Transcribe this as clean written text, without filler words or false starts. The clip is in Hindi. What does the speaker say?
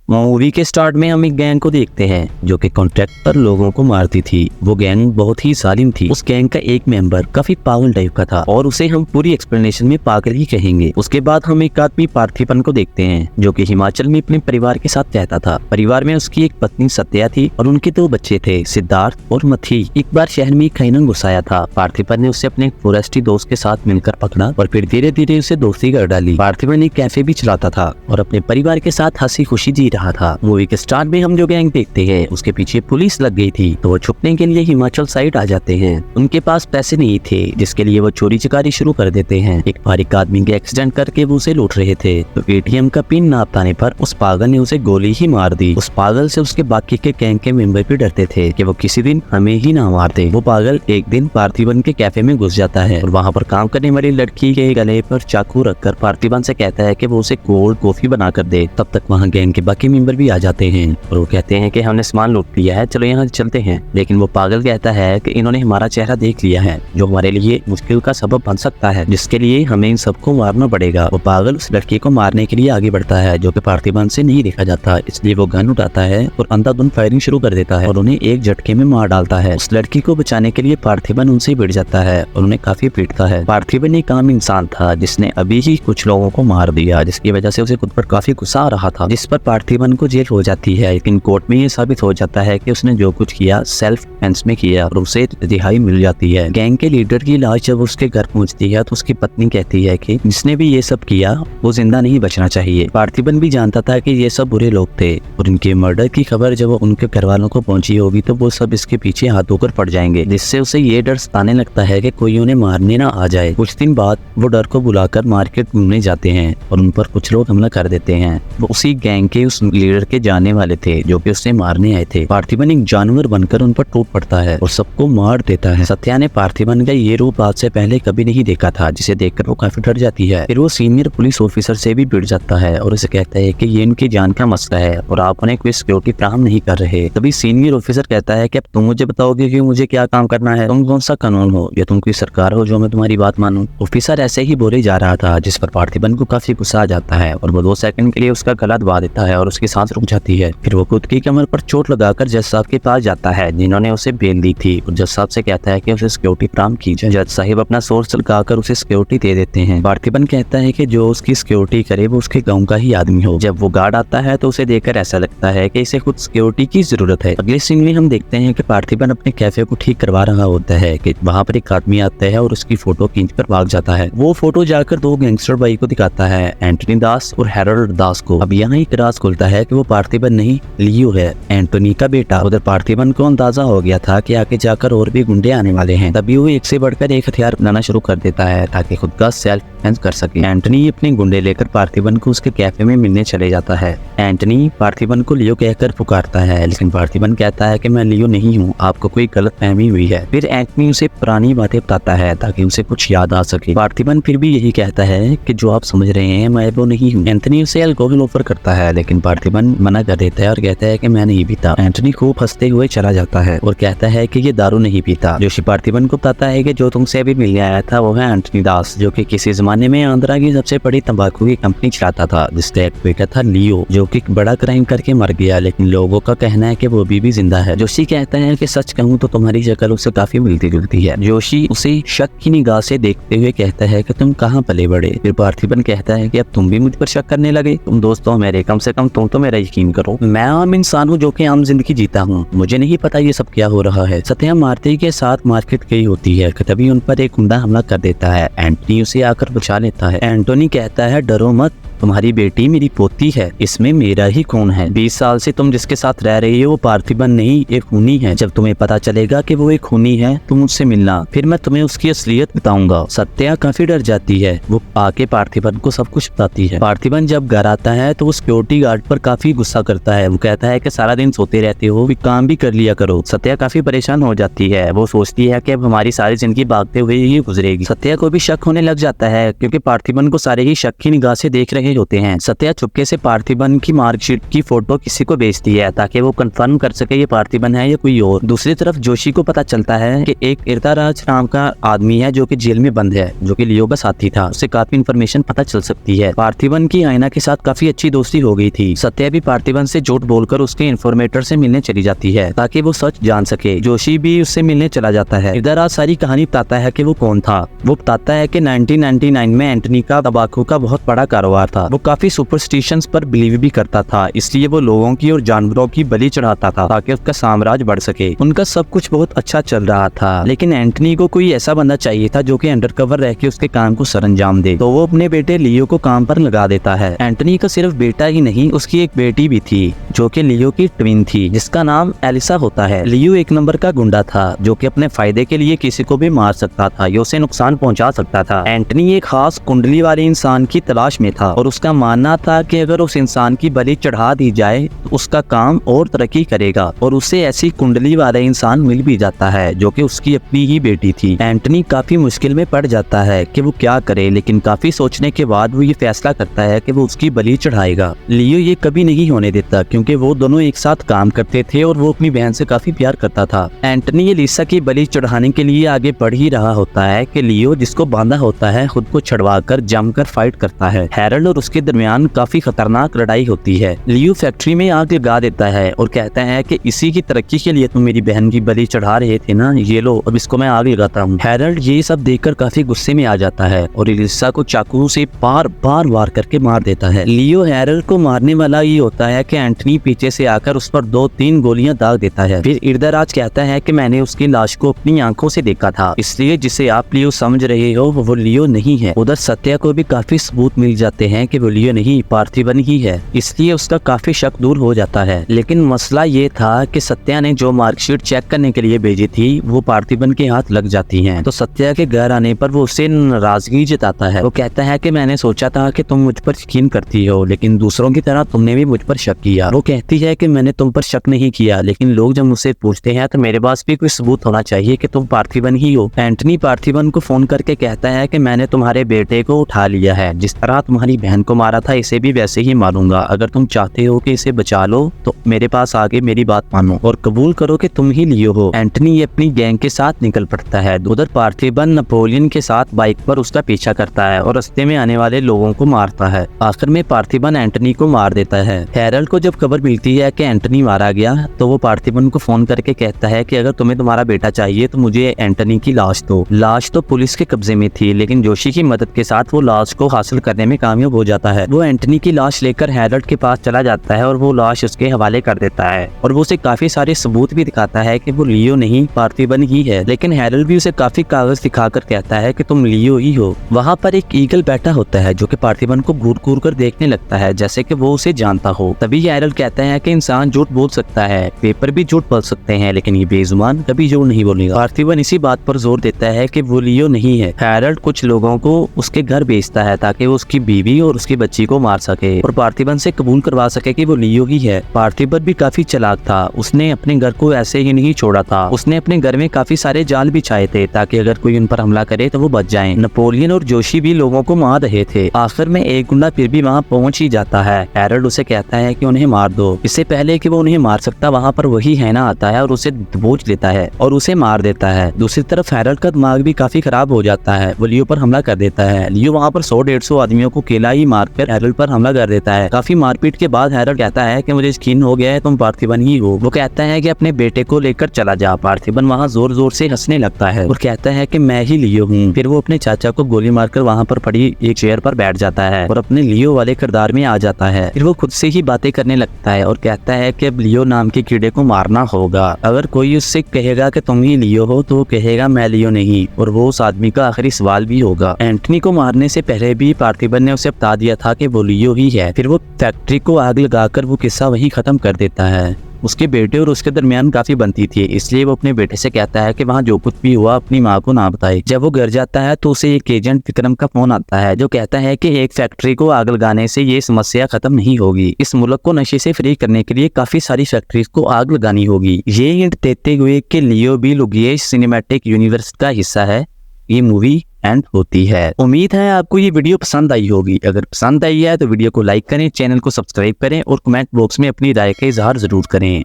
मूवी के स्टार्ट में हम एक गैंग को देखते हैं जो कि कॉन्ट्रैक्ट पर लोगों को मारती थी। वो गैंग बहुत ही जालिम थी। उस गैंग का एक मेंबर काफी पागल टाइप का था और उसे हम पूरी एक्सप्लेनेशन में पागल ही कहेंगे। उसके बाद हम एक आदमी पार्थिबन को देखते हैं जो कि हिमाचल में अपने परिवार के साथ रहता था। परिवार में उसकी एक पत्नी सत्या थी और उनके 2 बच्चे थे, सिद्धार्थ और मथी। एक बार शहर में खैनन घुस आया था। पार्थिबन ने उसे अपने फॉरेस्टी दोस्त के साथ मिलकर पकड़ा और फिर धीरे धीरे उसे दोस्ती कर डाली। पार्थिबन एक कैफे भी चलाता था और अपने परिवार के साथ हंसी खुशी जी रहा था। मूवी के स्टार्ट में हम जो गैंग देखते हैं उसके पीछे पुलिस लग गई थी, तो वो छुपने के लिए हिमाचल साइड आ जाते हैं। उनके पास पैसे नहीं थे जिसके लिए वो चोरी चकारी शुरू कर देते हैं। एक बार एक आदमी के एक्सीडेंट करके वो उसे लूट रहे थे, तो एटीएम का पिन ना पाने पर उस पागल ने उसे गोली ही मार दी। उस पागल से उसके बाकी के गैंग के मेंबर भी डरते थे कि वो किसी दिन हमें ही ना मार दे। वो पागल एक दिन पार्थिबन के कैफे में घुस जाता है और वहाँ पर काम करने वाली लड़की के गले पर चाकू रखकर पार्थिबन से कहता है कि वो उसे कोल्ड कॉफी बना कर दे। तब तक वहाँ गैंग के बाकी मेंबर भी आ जाते हैं और वो कहते हैं कि हमने सामान लूट लिया है, चलो यहाँ चलते हैं। लेकिन वो पागल कहता है कि इन्होंने हमारा चेहरा देख लिया है जो हमारे लिए मुश्किल का सबब बन सकता है, जिसके लिए हमें इन सबको मारना पड़ेगा। वो पागल उस लड़की को मारने के लिए आगे बढ़ता है जो कि पार्थिबन से नहीं देखा जाता, इसलिए वो गन उठाता है और अंधाधुंध फायरिंग शुरू कर देता है और उन्हें एक झटके में मार डालता है। उस लड़की को बचाने के लिए पार्थिबन उनसे भिड़ जाता है और उन्हें काफी पीटता है। पार्थिबन एक आम इंसान था जिसने अभी ही कुछ लोगों को मार दिया, जिसकी वजह से उसे खुद पर काफी गुस्सा आ रहा था, जिस पर पार्थिबन को जेल हो जाती है। लेकिन कोर्ट में ये साबित हो जाता है कि उसने जो कुछ किया सेल्फ डिफेंस में किया और उसे रिहाई मिल जाती है। गैंग के लीडर की लाश जब उसके घर पहुंचती है तो उसकी पत्नी कहती है कि जिसने भी ये सब किया वो जिंदा नहीं बचना चाहिए। पार्थिबन भी जानता था कि ये सब बुरे लोग थे और इनके मर्डर की खबर जब उनके घर वालों को पहुंची होगी तो वो सब इसके पीछे हाथ धोकर पड़ जाएंगे, जिससे उसे ये डर सताने लगता है कि कोई उन्हें मारने ना आ जाए। कुछ दिन बाद वो डर को बुलाकर मार्केट घूमने जाते हैं और उन पर कुछ लोग हमला कर देते हैं। वो उसी गैंग के उस लीडर के जाने वाले थे जो कि उसे मारने आए थे। पार्थिबन एक जानवर बनकर उन पर टूट पड़ता है और सबको मार देता है। सत्या ने पार्थिबन का ये रूप आज से पहले कभी नहीं देखा था, जिसे देखकर वो काफी डर जाती है। फिर वो सीनियर पुलिस ऑफिसर से भी भिड़ जाता है और उसे कहता है कि ये इनकी जान का मसला है और आप उन्हें कोई सिक्योरिटी फ्राहम नहीं कर रहे। तभी सीनियर ऑफिसर कहता है कि अब तुम मुझे बताओगे कि मुझे क्या काम करना है, तुम कौन सा कानून हो या तुम कोई सरकार हो जो मैं तुम्हारी बात मानूं। ऑफिसर ऐसे ही बोले जा रहा था जिस पर पार्थिबन को काफी गुस्सा आ जाता है और वो 2 सेकंड के लिए उसका गला दबा देता है और उसकी सांस रुक जाती है। फिर वो खुद की कमर पर चोट लगाकर जज साहब के पास जाता है जिन्होंने उसे बेल दी थी और जज साहब से कहता है कि उसे सिक्योरिटी फ्राहम की जाए। जज साहब अपना सोर्स लगाकर उसे सिक्योरिटी दे देते हैं। पार्थिबन कहता है कि जो उसकी सिक्योरिटी करे वो उसके गाँव का ही आदमी हो। जब वो गार्ड आता है तो उसे देखकर ऐसा लगता है कि इसे खुद सिक्योरिटी की जरूरत है। अगले सीन में हम देखते हैं कि पार्थिबन अपने कैफे को ठीक करवा रहा होता है कि वहाँ पर एक आदमी आता है और उसकी फोटो खींचकर भाग जाता है। वो फोटो जाकर 2 गैंगस्टर भाई को दिखाता है, एंटनी दास और हैरोल्ड दास को। अब यहाँ एक राज खुलता है कि वो पार्थिबन नहीं लियो है, एंटनी का बेटा। उधर पार्थिबन को अंदाजा हो गया था कि आगे जाकर और भी गुंडे आने वाले हैं। तभी वो एक से बढ़कर एक हथियार बनाना शुरू कर देता है ताकि खुद का सेल्फ डिफेंस कर सके। एंटनी अपने गुंडे लेकर पार्थिबन को उसके कैफे में मिलने चले जाता है। एंटनी पार्थिबन को लियो कहकर पुकारता है, लेकिन पार्थिबन कहता है कि मैं लियो नहीं हूँ, आपको कोई गलत फहमी हुई है। फिर एंटनी उसे पुरानी बातें बताता है ताकि उसे कुछ याद आ सके। पार्थिबन फिर भी यही कहता है कि जो आप समझ रहे हैं मैं वो नहीं हूँ। एंटनी उसे अल्कोहल ऑफर करता है लेकिन पार्थिबन मना कर देता है और कहता है कि मैं नहीं पीता। एंटनी खूब हंसते हुए चला जाता है और कहता है कि ये दारू नहीं पीता। जोशी पार्थिबन को बताता है कि जो तुमसे अभी मिलने आया था वो है एंटनी दास, जो कि किसी जमाने में आंध्रा की सबसे बड़ी तंबाकू की कंपनी चलाता था, जिसका एक बेटा था लियो जो कि बड़ा क्राइम करके मर गया, लेकिन लोगों का कहना है कि वो अभी भी जिंदा है। जोशी कहता है कि सच कहूँ तो तुम्हारी शक्ल उससे काफी मिलती जुलती है। जोशी उसे शक की निगाह से देखते हुए कहता है कि तुम कहाँ पले बड़े। फिर पार्थिबन कहता है कि अब तुम भी मुझ पर शक करने लगे, तुम दोस्त हो मेरे, कम से कम तुम तो मेरा यकीन करो। मैं आम इंसान हूँ जो कि आम जिंदगी जीता हूँ, मुझे नहीं पता ये सब क्या हो रहा है। सत्या मारते के साथ मार्केट गई होती है, तभी उन पर एक गुंडा हमला कर देता है। एंटनी उसे आकर बचा लेता है। एंटोनी कहता है डरो मत, तुम्हारी बेटी मेरी पोती है, इसमें मेरा ही खून है। 20 साल से तुम जिसके साथ रह रही हो वो पार्थिबन नहीं एक खूनी है। जब तुम्हें पता चलेगा कि वो एक खूनी है तुम मुझसे मिलना, फिर मैं तुम्हें उसकी असलियत बताऊंगा। सत्या काफी डर जाती है, वो आके पार्थिबन को सब कुछ बताती है। पार्थिबन जब घर आता है तो वो सिक्योरिटी गार्ड पर काफी गुस्सा करता है। वो कहता है कि सारा दिन सोते रहते हो, काम भी कर लिया करो। सत्या काफी परेशान हो जाती है, वो सोचती है कि अब हमारी सारी जिंदगी भागते हुए ही गुजरेगी। सत्या को भी शक होने लग जाता है क्योंकि पार्थिबन को सारे ही शक की निगाह से देख रहे रहे होते हैं। सत्या चुपके से पार्थिबन की मार्कशीट की फोटो किसी को भेजती है ताकि वो कंफर्म कर सके ये पार्थिबन है या कोई और। दूसरी तरफ जोशी को पता चलता है कि एक इर्दाराज नाम का आदमी है जो कि जेल में बंद है, जो कि लियो का साथी था। उससे काफी इन्फॉर्मेशन पता चल सकती है। पार्थिबन की आयना के साथ काफी अच्छी दोस्ती हो गई थी। सत्या भी पार्थिबन से झूठ बोलकर उसके इन्फॉर्मेटर से मिलने चली जाती है ताकि वो सच जान सके। जोशी भी उससे मिलने चला जाता है। इर्दाराज सारी कहानी बताता है कि वो कौन था। वो बताता है कि 1999 में एंटनी का तंबाकू का बहुत बड़ा कारोबार था। वो काफी सुपरस्टिशंस पर बिलीव भी करता था, इसलिए वो लोगों की और जानवरों की बलि चढ़ाता था ताकि उसका साम्राज्य बढ़ सके। उनका सब कुछ बहुत अच्छा चल रहा था, लेकिन एंटनी को कोई ऐसा बंदा चाहिए था जो कि अंडरकवर रह के उसके काम को सरंजाम दे। तो वो अपने बेटे लियो को काम पर लगा देता है। एंटनी का सिर्फ बेटा ही नहीं, उसकी एक बेटी भी थी जो कि लियो की ट्विन थी, जिसका नाम एलिसा होता है। लियो एक नंबर का गुंडा था जो कि अपने फायदे के लिए किसी को भी मार सकता था या उसे नुकसान पहुंचा सकता था। एंटनी एक खास कुंडली वाले इंसान की तलाश में था और उसका मानना था कि अगर उस इंसान की बलि चढ़ा दी जाए तो उसका काम और तरक्की करेगा, और उसे ऐसी कुंडली वाला इंसान मिल भी जाता है जो कि उसकी अपनी ही बेटी थी। एंटनी काफी मुश्किल में पड़ जाता है कि वो क्या करे, लेकिन काफी सोचने के बाद वो ये फैसला करता है कि वो उसकी बलि चढ़ाएगा। लियो ये कभी नहीं होने देता क्योंकि वो दोनों एक साथ काम करते थे और वो अपनी बहन से काफी प्यार करता था। एंटनी एलिसा की बलि चढ़ाने के लिए आगे बढ़ ही रहा होता है कि लियो जिसको बांधा होता है खुद को छुड़वाकर जमकर फाइट करता है। हैरल्ड और उसके दरमियान काफी खतरनाक लड़ाई होती है। लियो फैक्ट्री में आग लगा देता है और कहता है कि इसी की तरक्की के लिए तुम मेरी बहन की बलि चढ़ा रहे थे ना, ये लो अब इसको मैं आग लगाता हूँ। हैरल्ड ये सब देखकर काफी गुस्से में आ जाता है और एलिसा को चाकू से बार बार वार करके मार देता है। लियो हैरल्ड को मारने वाला ये होता है कि एंटनी पीछे से आकर उस पर 2-3 गोलियां दाग देता है। फिर इर्दाराज कहता है कि मैंने उसकी लाश को अपनी आंखों से देखा था, इसलिए जिसे आप लियो समझ रहे हो वो लियो नहीं है। उधर सत्या को भी काफी सबूत मिल जाते हैं कि वो लियो नहीं पार्थिबन ही है, इसलिए उसका काफी शक दूर हो जाता है। लेकिन मसला ये था कि सत्या ने जो मार्कशीट चेक करने के लिए भेजी थी वो पार्थिबन के हाथ लग जाती हैं। तो सत्या के घर आने पर वो उससे नाराजगी जताता है। वो कहता है कि मैंने सोचा था कि तुम मुझ पर यकीन करती हो, लेकिन दूसरों की तरह तुमने भी मुझ पर शक किया। वो कहती है कि मैंने तुम पर शक नहीं किया, लेकिन लोग जब मुझसे पूछते हैं तो मेरे पास भी कोई सबूत होना चाहिए कि तुम पार्थिबन ही हो। एंटनी पार्थिबन को फोन करके कहता है कि मैंने तुम्हारे बेटे को उठा लिया है, जिस तरह तुम्हारी बहन को मारा था इसे भी वैसे ही मारूंगा। अगर तुम चाहते हो कि इसे बचा लो तो मेरे पास आके मेरी बात मानो और कबूल करो कि तुम ही लियो हो। एंटनी अपनी गैंग के साथ निकल पड़ता है। उधर पार्थिबन नेपोलियन के साथ बाइक पर उसका पीछा करता है और रास्ते में आने वाले लोगों को मारता है। आखिर में पार्थिबन एंटनी को मार देता है। हैरल्ड को जब खबर मिलती है कि एंटनी मारा गया तो वो पार्थिबन को फोन करके कहता है कि अगर तुम्हें तुम्हारा बेटा चाहिए तो मुझे एंटनी की लाश दो। लाश तो पुलिस के कब्जे में थी, लेकिन जोशी की मदद के साथ वो लाश को हासिल करने में कामयाब हो जाता है। वो एंटनी की लाश लेकर हैरल्ड के पास चला जाता है और वो लाश उसके हवाले कर देता है और वो उसे काफी सारे सबूत भी दिखाता है कि वो लियो नहीं पार्थिबन ही है। लेकिन हैरल्ड भी उसे काफी कागज दिखाकर कहता है कि तुम लियो ही हो। वहाँ पर एक ईगल बैठा होता है जो कि पार्थिबन को घूर घूर कर देखने लगता है जैसे कि वो उसे जानता हो। तभी हैरल्ड कहता है कि इंसान झूठ बोल सकता है, पेपर भी झूठ बोल सकते हैं, लेकिन ये बेजुबान कभी झूठ नहीं बोलेगा। पार्थिबन इसी बात पर जोर देता है कि वो लियो नहीं है। हैरल्ड कुछ लोगों को उसके घर भेजता है ताकि वो उसकी बीवी और उसकी बच्ची को मार सके और पार्थिबन से कबूल करवा सके कि वो लियो ही है। पार्थिबन भी काफी चालाक था, उसने अपने घर को ऐसे ही नहीं छोड़ा था। उसने अपने घर में काफी सारे जाल बिछाए थे ताकि अगर कोई उन पर हमला करे तो वो बच जाएं। नेपोलियन और जोशी भी लोगों को मार रहे थे। आखिर में एक गुंडा फिर भी वहाँ पहुंच ही जाता है। हैरल्ड उसे कहता है कि उन्हें मार दो। इससे पहले कि वो उन्हें मार सकता वहाँ पर वही हैना आता है और उसे दबोच लेता है और उसे मार देता है। दूसरी तरफ हैरल्ड का दिमाग भी काफी खराब हो जाता है। वो लियो पर हमला कर देता है। लियो वहाँ पर 100-150 आदमियों को केला ही मारकर हैरल्ड पर हमला कर देता है। काफी मारपीट के बाद हैरल्ड कहता है कि मुझे यकीन हो गया है तुम पार्थिबन ही हो। वो कहता है कि अपने बेटे को लेकर चला जा। पार्थिबन वहाँ जोर जोर से हंसने लगता है और कहता है कि मैं ही लियो हूँ। फिर वो अपने चाचा को गोली मारकर वहाँ पर पड़ी एक चेयर पर बैठ जाता है और अपने लियो वाले किरदार में आ जाता है। फिर वो खुद से ही बातें करने लगता है और कहता है कि अब लियो नाम के कीड़े को मारना होगा। अगर कोई उससे कहेगा कि तुम ही लियो हो तो वो कहेगा मैं लियो नहीं, और वो उस आदमी का आखिरी सवाल भी होगा। एंटनी को मारने से पहले भी पार्थिबन ने उसे बता दिया था कि वो लियो ही है। फिर वो फैक्ट्री को आग लगाकर वो किस्सा वहीं खत्म कर देता है। उसके बेटे और उसके दरमियान काफी बनती थी, इसलिए वो अपने बेटे से कहता है कि वहाँ जो कुछ भी हुआ अपनी माँ को ना बताए। जब वो घर जाता है तो उसे एक एजेंट विक्रम का फोन आता है जो कहता है कि एक फैक्ट्री को आग लगाने से ये समस्या खत्म नहीं होगी। इस मुल्क को नशे से फ्री करने के लिए काफी सारी फैक्ट्रीज को आग लगानी होगी। ये हिंट देते हुए कि लियो भी लुगिएश सिनेमैटिक यूनिवर्स का हिस्सा है। ये मूवी एंड होती है। उम्मीद है आपको ये वीडियो पसंद आई होगी। अगर पसंद आई है तो वीडियो को लाइक करें, चैनल को सब्सक्राइब करें और कमेंट बॉक्स में अपनी राय का इजहार जरूर करें।